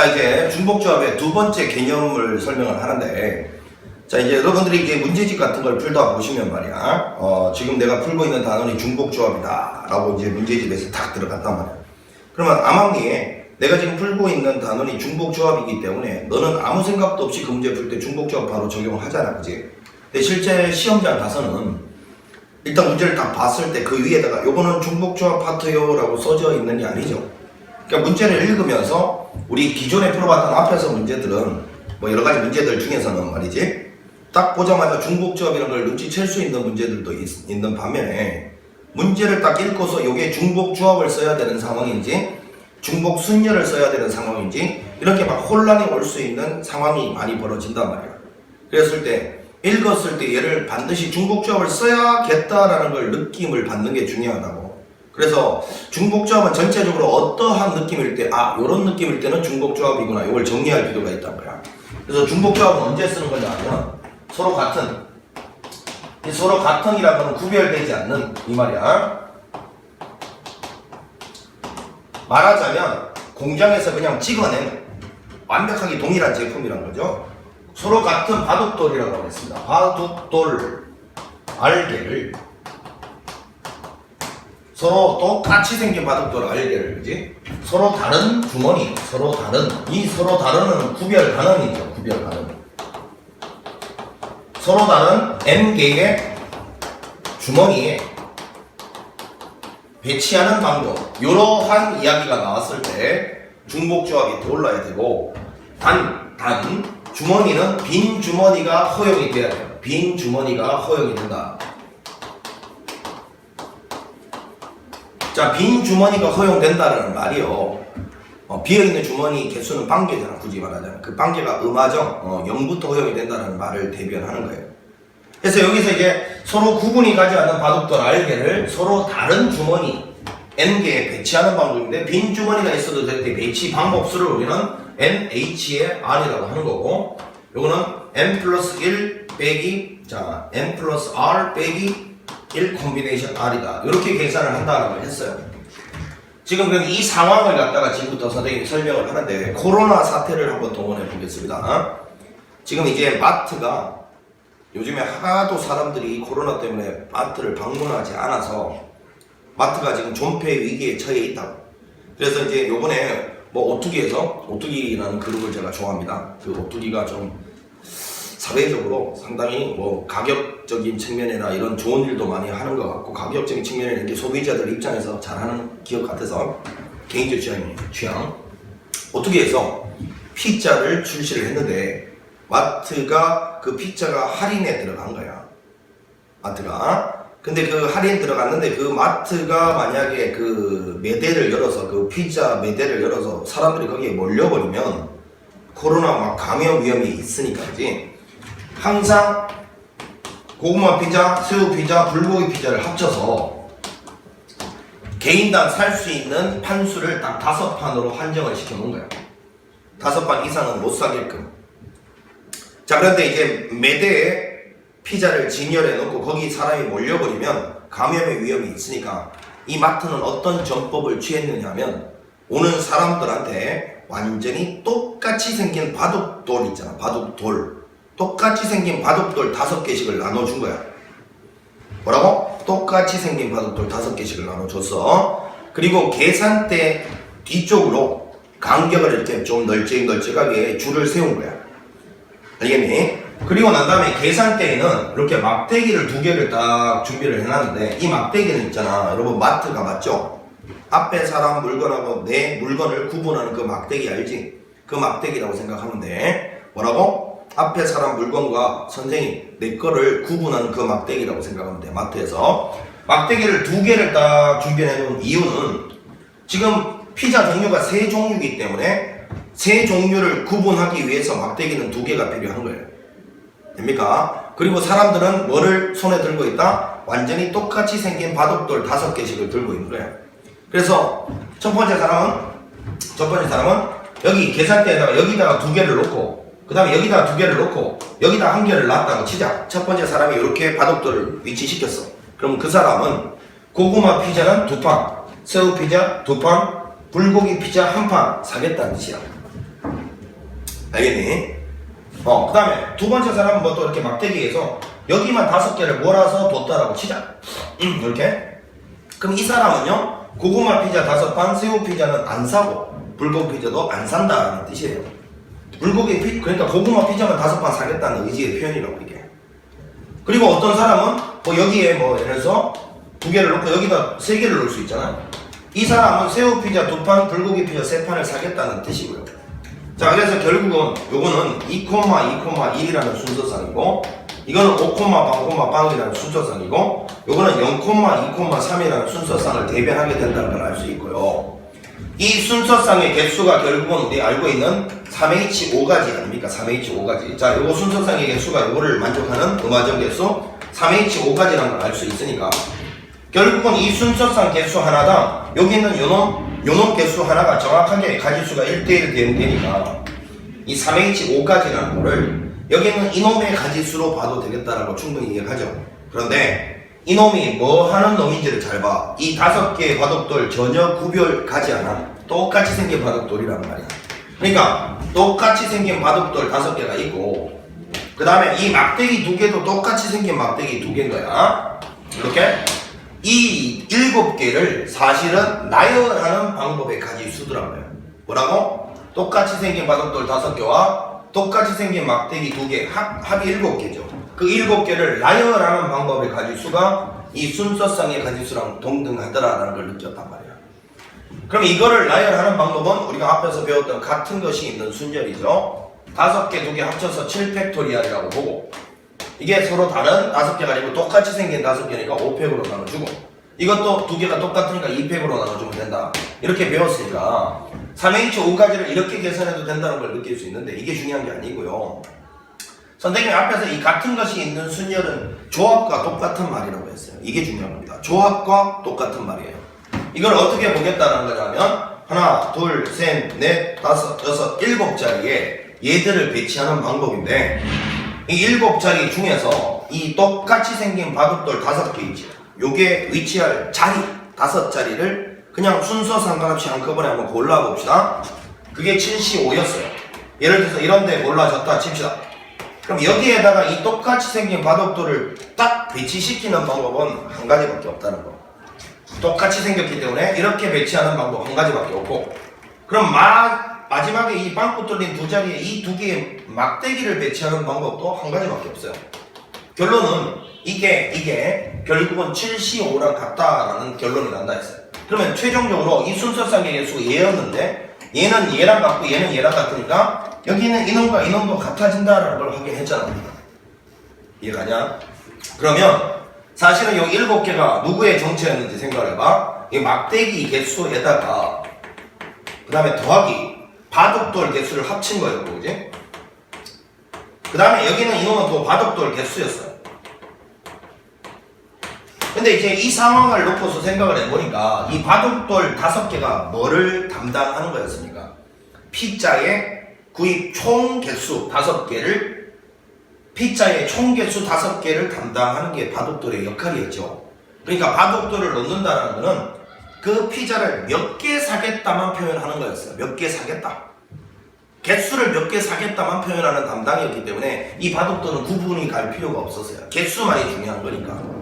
자, 이제 중복조합의 두 번째 개념을 설명을 하는데, 자, 이제 여러분들이 이제 문제집 같은 걸 풀다 보시면 말이야, 지금 내가 풀고 있는 단원이 중복조합이다 라고 이제 문제집에서 딱 들어갔단 말이야. 그러면 암암리에 내가 지금 풀고 있는 단원이 중복조합이기 때문에 너는 아무 생각도 없이 그 문제 풀 때 중복조합 바로 적용을 하잖아, 그지? 근데 실제 시험장 가서는 일단 문제를 다 봤을 때 그 위에다가 요거는 중복조합 파트요 라고 써져 있는 게 아니죠. 그러니까 문제를 읽으면서 우리 기존에 풀어봤던 앞에서 문제들은 뭐 여러 가지 문제들 중에서는 말이지, 딱 보자마자 중복조합이라는 걸 눈치챌 수 있는 문제들도 있는 반면에, 문제를 딱 읽고서 요게 중복조합을 써야 되는 상황인지 중복순열을 써야 되는 상황인지 이렇게 막 혼란이 올 수 있는 상황이 많이 벌어진단 말이야. 그랬을 때 읽었을 때 얘를 반드시 중복조합을 써야겠다라는 걸 느낌을 받는 게 중요하다고. 그래서 중복조합은 전체적으로 어떠한 느낌일 때, 요런 느낌일 때는 중복조합이구나, 이걸 정리할 필요가 있단 말이야. 그래서 중복조합은 언제 쓰는 거냐 하면 서로 같은, 서로 같은이라는 건 구별되지 않는 이 말이야. 말하자면 공장에서 그냥 찍어낸 완벽하게 동일한 제품이란 거죠. 서로 같은 바둑돌이라고 하겠습니다. 바둑돌 알개를, 서로 똑같이 생긴 바둑돌 알개를, 그지? 서로 다른 주머니, 서로 다른, 이 서로 다른은 구별 가능이죠. 구별 가능. 서로 다른 N개의 주머니에 배치하는 방법, 이러한 이야기가 나왔을 때 중복조합이 떠올라야 되고, 단 주머니는 빈 주머니가 허용이 돼야 돼요. 빈 주머니가 허용이 된다. 자, 빈 주머니가 허용된다는 말이요, 비어있는 주머니 개수는 빵개잖아, 굳이 말하자면. 그 빵개가 음하정, 0부터 허용이 된다는 말을 대변하는 거예요. 그래서 여기서 이제 서로 구분이 가지 않는 바둑돌 알개를 서로 다른 주머니 N개에 배치하는 방법인데, 빈 주머니가 있어도 될 때 배치 방법수를 우리는 NH의 R이라고 하는 거고, 요거는 N 플러스 1 빼기, 자, N 플러스 R 빼기 1 콤비네이션 R이다. 이렇게 계산을 한다라고 했어요. 지금 그럼 이 상황을 갖다가 지금부터 선생님이 설명을 하는데, 코로나 사태를 한번 동원해 보겠습니다. 지금 이제 마트가 요즘에 하도 사람들이 코로나 때문에 마트를 방문하지 않아서 마트가 지금 존폐 위기에 처해 있다고. 그래서 이제 요번에 뭐 오뚜기에서, 오뚜기라는 그룹을 제가 좋아합니다. 그 오뚜기가 좀 사회적으로 상당히 뭐 가격적인 측면이나 이런 좋은 일도 많이 하는 것 같고, 가격적인 측면에는 이게 소비자들 입장에서 잘하는 기업 같아서 개인적 취향. 오뚜기에서 피자를 출시를 했는데 마트가 그 피자가 할인에 들어간 거야. 마트가. 근데 그 할인 들어갔는데 그 마트가 만약에 그 매대를 열어서, 그 피자 매대를 열어서 사람들이 거기에 몰려버리면 코로나 막 감염 위험이 있으니까, 그지? 항상 고구마 피자, 새우 피자, 불고기 피자를 합쳐서 개인당 살 수 있는 판수를 딱 5판으로 한정을 시켜놓은 거야. 5판 이상은 못 사게끔. 자, 그런데 이제 매대에 피자를 진열해 놓고 거기 사람이 몰려버리면 감염의 위험이 있으니까 이 마트는 어떤 전법을 취했느냐면, 오는 사람들한테 완전히 똑같이 생긴 바둑돌 있잖아, 바둑돌. 똑같이 생긴 바둑돌 5개씩을 나눠준 거야. 뭐라고? 똑같이 생긴 바둑돌 5개씩을 나눠줬어. 그리고 계산대 뒤쪽으로 간격을 이렇게 좀 널찍널찍하게 줄을 세운 거야. 알겠니? 그리고 난 다음에 계산대에는 이렇게 막대기를 2개를 딱 준비를 해놨는데, 이 막대기는 있잖아, 여러분 마트가 맞죠? 앞에 사람 물건하고 내 물건을 구분하는 그 막대기 알지? 그 막대기라고 생각하면 돼. 뭐라고? 앞에 사람 물건과 선생님 내 거를 구분하는 그 막대기라고 생각하면 돼. 마트에서 막대기를 2개를 딱 준비해 놓은 이유는, 지금 피자 종류가 3종류이기 때문에 3종류를 구분하기 위해서 막대기는 2개가 필요한 거예요. 됩니까? 그리고 사람들은 뭐를 손에 들고 있다? 완전히 똑같이 생긴 바둑돌 5개씩을 들고 있는 거예요. 그래서 첫 번째 사람은 여기 계산대에다가 여기다가 2개를 놓고, 그 다음에 여기다가 2개를 놓고 여기다 1개를 놨다고 치자. 첫 번째 사람이 이렇게 바둑돌을 위치시켰어. 그럼 그 사람은 고구마 피자는 2판, 새우 피자 2판, 불고기 피자 1판 사겠다는 뜻이야. 알겠니? 그 다음에 두 번째 사람은 뭐 또 이렇게 막대기에서 여기만 5개를 몰아서 뒀다라고 치자. 이렇게. 그럼 이 사람은요, 고구마 피자 5판, 새우 피자는 안 사고, 불고기 피자도 안 산다는 뜻이에요. 그러니까 고구마 피자만 5판 사겠다는 의지의 표현이라고, 이게. 그리고 어떤 사람은 뭐 여기에 뭐 예를 들어서 2개를 놓고 여기다 3개를 놓을 수 있잖아요. 이 사람은 새우 피자 2판, 불고기 피자 3판을 사겠다는 뜻이고요. 자, 그래서 결국은 요거는 2,2,1이라는 순서상이고, 이거는 5,0,빵이라는 순서상이고, 요거는 0,2,3이라는 순서상을 대변하게 된다는 걸 알 수 있고요. 이 순서상의 개수가 결국은 우리 알고 있는 3H5가지 아닙니까? 3H5가지. 자, 요거 순서상의 개수가 요거를 만족하는 음화적 개수 3H5가지라는 걸 알 수 있으니까, 결국은 이 순서상 개수 하나당 여기 있는 요놈 개수 하나가 정확하게 가지수가 1대1 되니까 이 3H5가지라는 거를 여기 있는 이놈의 가지수로 봐도 되겠다라고 충분히 이해하죠. 그런데 이놈이 뭐 하는 놈인지를 잘 봐. 이 5개의 바둑돌 전혀 구별 가지 않아. 똑같이 생긴 바둑돌이란 말이야. 그러니까 똑같이 생긴 바둑돌 5개가 있고, 그 다음에 이 막대기 2개도 똑같이 생긴 막대기 2개인 거야. 이렇게 이 7개를 사실은 나열하는 방법의 가지수더란 말이야. 뭐라고? 똑같이 생긴 바둑돌 5개와 똑같이 생긴 막대기 2개, 합이 7개죠. 그 7개를 나열하는 방법의 가지수가 이 순서상의 가지수랑 동등하더라라는 걸 느꼈단 말이야. 그럼 이거를 나열하는 방법은 우리가 앞에서 배웠던 같은 것이 있는 순열이죠. 5개, 2개 합쳐서 7팩토리알이라고 보고, 이게 서로 다른 5개가 아니고 똑같이 생긴 5개니까 5팩으로 나눠주고, 이것도 2개가 똑같으니까 2팩으로 나눠주면 된다. 이렇게 배웠으니까 3H5가지를 이렇게 계산해도 된다는 걸 느낄 수 있는데, 이게 중요한 게 아니고요. 선생님이 앞에서 이 같은 것이 있는 순열은 조합과 똑같은 말이라고 했어요. 이게 중요한 겁니다. 조합과 똑같은 말이에요. 이걸 어떻게 보겠다는 거냐면, 하나, 둘, 셋, 넷, 다섯, 여섯, 7자리에 얘들을 배치하는 방법인데, 이 7자리 중에서 이 똑같이 생긴 바둑돌 5개 있지. 요게 위치할 자리 5자리를 그냥 순서 상관없이 한꺼번에 한번 골라봅시다. 그게 7시5였어요. 예를 들어서 이런데 골라졌다 칩시다. 그럼 여기에다가 이 똑같이 생긴 바둑돌을 딱 배치시키는 방법은 한 가지밖에 없다는 거. 똑같이 생겼기 때문에 이렇게 배치하는 방법 한 가지밖에 없고, 그럼 마지막에 이 빵꾸 뚫린 2자리에 이 2개의 막대기를 배치하는 방법도 한 가지밖에 없어요. 결론은 이게 결국은 7시5랑 같다라는 결론이 난다 했어요. 그러면 최종적으로 이 순서상의 개수가 얘였는데, 얘는 얘랑 같고 얘는 얘랑 같으니까 여기는 이놈과 이놈도 같아진다라는 걸 확인했잖아. 이해가냐? 그러면 사실은 이 7개가 누구의 정체였는지 생각을 해봐. 이 막대기 개수에다가 그 다음에 더하기 바둑돌 개수를 합친 거예요, 그지? 그 다음에 여기는 이놈은 또 바둑돌 개수였어요. 근데 이제 이 상황을 놓고서 생각을 해보니까 이 바둑돌 5개가 뭐를 담당하는 거였습니까? 피자의 구입 총 개수 5개를, 피자의 총 개수 5개를 담당하는 게 바둑돌의 역할이었죠. 그러니까 바둑돌을 놓는다는 거는 그 피자를 몇 개 사겠다만 표현하는 거였어요. 몇 개 사겠다. 개수를 몇 개 사겠다만 표현하는 담당이었기 때문에 이 바둑돌은 구분이 갈 필요가 없었어요. 개수만이 중요한 거니까.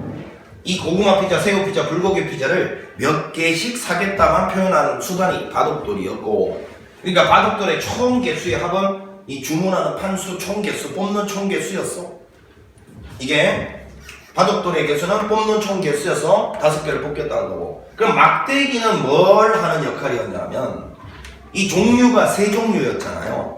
이 고구마 피자, 새우 피자, 불고기 피자를 몇 개씩 사겠다만 표현하는 수단이 바둑돌이었고, 그러니까 바둑돌의 총 개수의 합은 이 주문하는 판수 총 개수, 뽑는 총 개수였어. 이게 바둑돌의 개수는 뽑는 총 개수여서 5개를 뽑겠다는 거고, 그럼 막대기는 뭘 하는 역할이었냐면, 이 종류가 3종류였잖아요.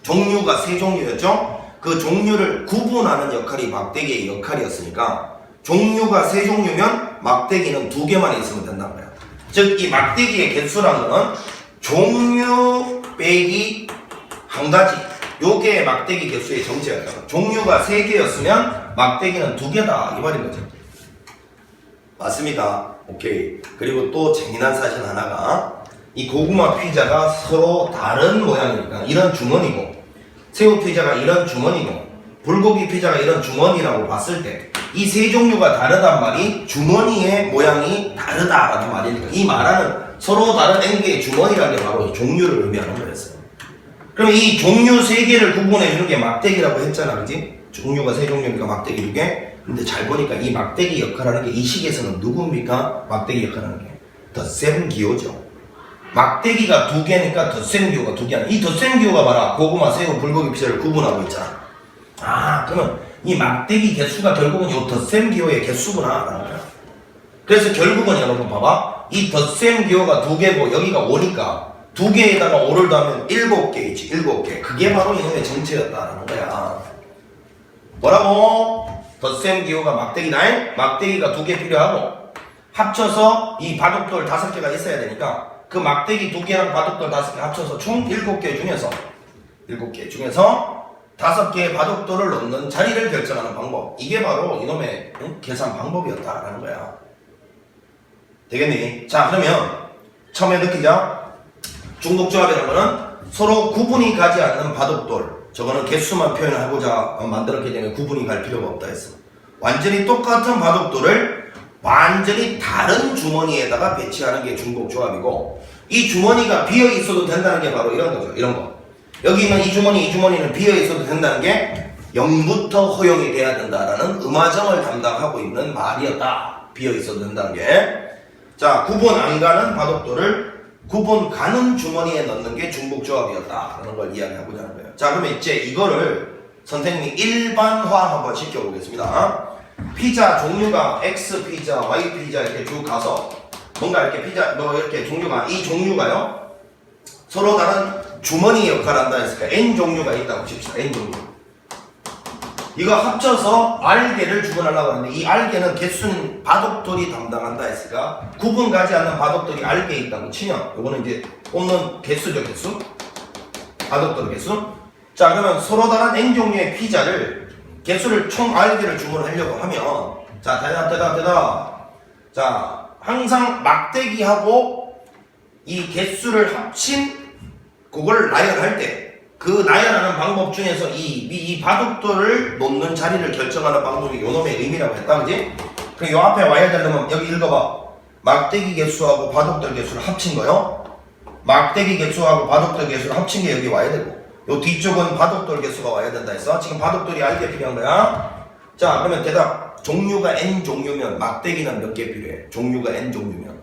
종류가 3종류였죠? 그 종류를 구분하는 역할이 막대기의 역할이었으니까, 종류가 3종류면 막대기는 2개만 있으면 된단 말이야. 즉, 이 막대기의 개수라는 거는 종류 빼기 한 가지, 요게 막대기 개수의 정체였다. 종류가 3개였으면 막대기는 2개다 이 말인 거죠. 맞습니다. 오케이. 그리고 또 재미난 사실 하나가, 이 고구마 피자가 서로 다른 모양이니까 이런 주머니고, 새우 피자가 이런 주머니고, 불고기 피자가 이런 주머니라고 봤을 때 이 3종류가 다르단 말이 주머니의 모양이 다르다라는 말이니까, 이 말하는 서로 다른 N개의 주머니라는 게 바로 이 종류를 의미하는 거였어요. 그럼 이 종류 3개를 구분해 주는 게 막대기라고 했잖아, 그지? 종류가 3종류니까 막대기 2개. 근데 잘 보니까 이 막대기 역할하는 게 이 식에서는 누굽니까? 막대기 역할하는 게 덧셈 기호죠. 막대기가 2개니까 덧셈 기호가 2개야. 이 덧셈 기호가 봐라. 고구마, 새우, 불고기, 피자를 구분하고 있잖아. 아, 그러면 이 막대기 개수가 결국은 이 덧셈 기호의 개수구나 라는 거야. 그래서 결국은 여러분 봐봐. 이 덧셈 기호가 2개고 여기가 5니까 2개에다가 5를 더하면 7개 있지. 7개. 그게 바로 이놈의 정체였다라는 거야. 뭐라고? 덧셈 기호가 막대기다. 막대기가 2개 필요하고 합쳐서 이 바둑돌 5개가 있어야 되니까 그 막대기 2개랑 바둑돌 5개 합쳐서 총 7개 중에서 5개의 바둑돌을 넣는 자리를 결정하는 방법. 이게 바로 이놈의 계산 방법이었다라는 거야. 되겠니? 자, 그러면 처음에 느끼자. 중복조합이라는 거는 서로 구분이 가지 않는 바둑돌. 저거는 개수만 표현하고자 만들었기 때문에 구분이 갈 필요가 없다 했어. 완전히 똑같은 바둑돌을 완전히 다른 주머니에다가 배치하는 게 중복조합이고, 이 주머니가 비어 있어도 된다는 게 바로 이런 거죠. 이런 거. 여기 있는 이 주머니는 비어 있어도 된다는 게 0부터 허용이 돼야 된다라는 음화정을 담당하고 있는 말이었다. 비어 있어도 된다는 게. 자, 구분 안 가는 바둑돌을 구분 가는 주머니에 넣는 게 중복조합이었다라는 걸 이야기하고자 하는 거예요. 자, 그러면 이제 이거를 선생님이 일반화 한번 시켜보겠습니다. 피자 종류가 X 피자, Y 피자 이렇게 쭉 가서 뭔가 이렇게 피자 이렇게 종류가 이 종류가요 서로 다른 주머니 역할을 한다 했으니까 N 종류가 있다고 칩시다. N 종류. 이거 합쳐서 R개를 주문하려고 하는데 이 R개는 개수는 바둑돌이 담당한다 했으니까 구분 가지 않는 바둑돌이 R개 있다고 치면 요거는 이제 뽑는 개수죠. 개수. 바둑돌 개수. 자, 그러면 서로 다른 N 종류의 피자를 개수를 총 R개를 주문하려고 하면 자, 대답. 자, 항상 막대기하고 이 개수를 합친 그걸 나열할 때 그 나열하는 방법 중에서 이 바둑돌을 놓는 자리를 결정하는 방법이 요놈의 의미라고 했다, 그지? 그럼 요 앞에 와야 되려면 여기 읽어봐. 막대기 개수하고 바둑돌 개수를 합친 거요. 막대기 개수하고 바둑돌 개수를 합친 게 여기 와야 되고, 요 뒤쪽은 바둑돌 개수가 와야 된다 했어. 지금 바둑돌이 알게 필요한 거야. 자, 그러면 대답. 종류가 N 종류면 막대기는 몇 개 필요해? 종류가 N 종류면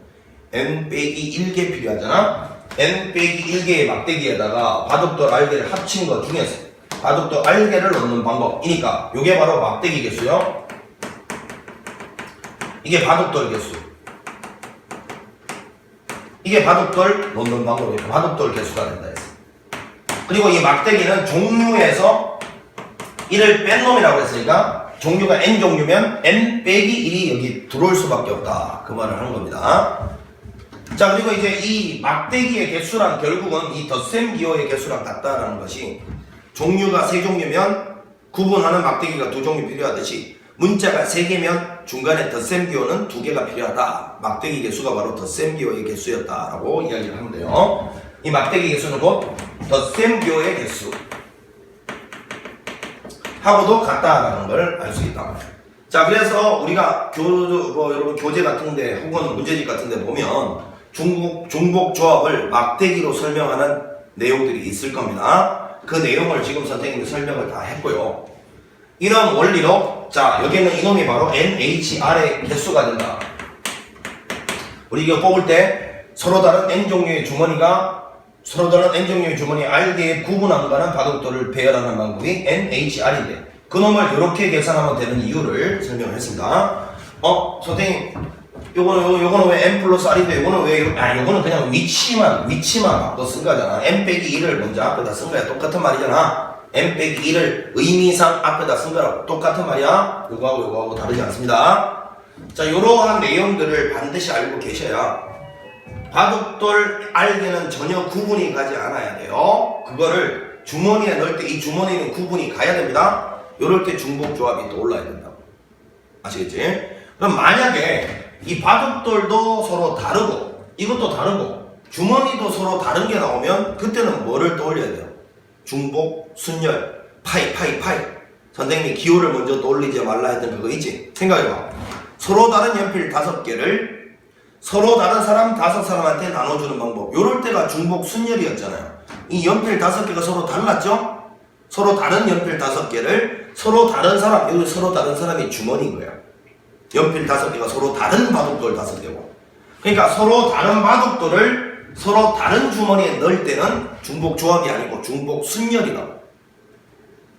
N 빼기 1개 필요하잖아. N 빼기 1개의 막대기에다가 바둑돌 R개를 합친 것 중에서 바둑돌 R개를 넣는 방법이니까 요게 바로 막대기 개수요. 이게 바둑돌 개수. 이게 바둑돌 넣는 방법이니까 바둑돌 개수가 된다 했어. 그리고 이 막대기는 종류에서 1을 뺀 놈이라고 했으니까 종류가 N 종류면 N 빼기 1이 여기 들어올 수밖에 없다. 그 말을 하는 겁니다. 자, 그리고 이제 이 막대기의 개수랑 결국은 이 덧셈 기호의 개수랑 같다라는 것이 종류가 3종류면 구분하는 막대기가 2종류 필요하듯이 문자가 3개면 중간에 덧셈 기호는 2개가 필요하다. 막대기 개수가 바로 덧셈 기호의 개수였다라고 이야기를 하면 돼요. 이 막대기 개수는 곧 덧셈 기호의 개수 하고도 같다라는 걸 알 수 있다. 자, 그래서 우리가 여러분 교재 같은데 혹은 문제집 같은데 보면 중복 조합을 막대기로 설명하는 내용들이 있을 겁니다. 그 내용을 지금 선생님이 설명을 다 했고요. 이런 원리로 자, 여기는 이놈이 바로 NHR의 개수가 된다. 우리 이거 뽑을 때 서로 다른 N 종류의 주머니 R개의 구분 안 가는 바둑돌을 배열하는 방법이 NHR인데 그놈을 이렇게 계산하면 되는 이유를 설명을 했습니다. 선생님 요거는 왜 N 플러스 R인데 요거는 왜 요거는 그냥 위치만 바꿔 쓴 거잖아. N 빼기 1을 먼저 앞에다 쓴 거야. 똑같은 말이잖아. N 빼기 1을 의미상 앞에다 쓴 거라고 똑같은 말이야. 요거하고 다르지 않습니다. 자, 요러한 내용들을 반드시 알고 계셔야 바둑돌 R개는 전혀 구분이 가지 않아야 돼요. 그거를 주머니에 넣을 때 이 주머니는 구분이 가야 됩니다. 요럴 때 중복조합이 또 올라야 된다고. 아시겠지? 그럼 만약에 이 바둑돌도 서로 다르고 이것도 다르고 주머니도 서로 다른 게 나오면 그때는 뭐를 떠올려야 돼요? 중복, 순열, 파이. 선생님이 기호를 먼저 떠올리지 말라 했던 그거 있지? 생각해봐. 서로 다른 연필 5개를 서로 다른 사람 5사람한테 나눠주는 방법. 요럴 때가 중복, 순열이었잖아요. 이 연필 5개가 서로 달랐죠? 서로 다른 연필 5개를 서로 다른 사람, 여기 서로 다른 사람이 주머니인 거예요. 연필 5개가 서로 다른 바둑돌 5개고. 그러니까 서로 다른 바둑돌을 서로 다른 주머니에 넣을 때는 중복조합이 아니고 중복순열이라고.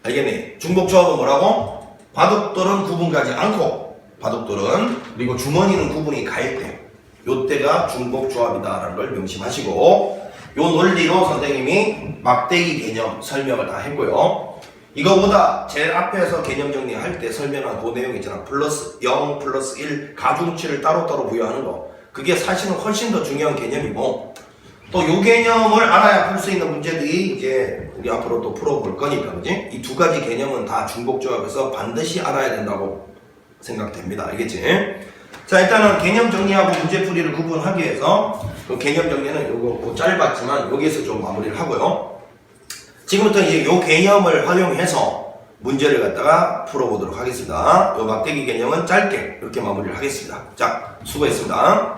알겠니? 중복조합은 뭐라고? 바둑돌은 구분 가지 않고, 바둑돌은, 그리고 주머니는 구분이 갈 때, 요때가 중복조합이다라는 걸 명심하시고, 요 논리로 선생님이 막대기 개념 설명을 다 했고요. 이거보다 제일 앞에서 개념 정리할 때 설명한 그 내용 있잖아. 플러스 0, 플러스 1, 가중치를 따로따로 부여하는 거. 그게 사실은 훨씬 더 중요한 개념이고, 또 요 개념을 알아야 풀 수 있는 문제들이 이제 우리 앞으로 또 풀어볼 거니까, 그지? 이 두 가지 개념은 다 중복조합에서 반드시 알아야 된다고 생각됩니다. 알겠지? 자, 일단은 개념 정리하고 문제풀이를 구분하기 위해서 그 개념 정리는 요거 짧았지만 여기에서 좀 마무리를 하고요. 지금부터 이제 요 개념을 활용해서 문제를 갖다가 풀어보도록 하겠습니다. 요 막대기 개념은 짧게 이렇게 마무리를 하겠습니다. 자, 수고했습니다.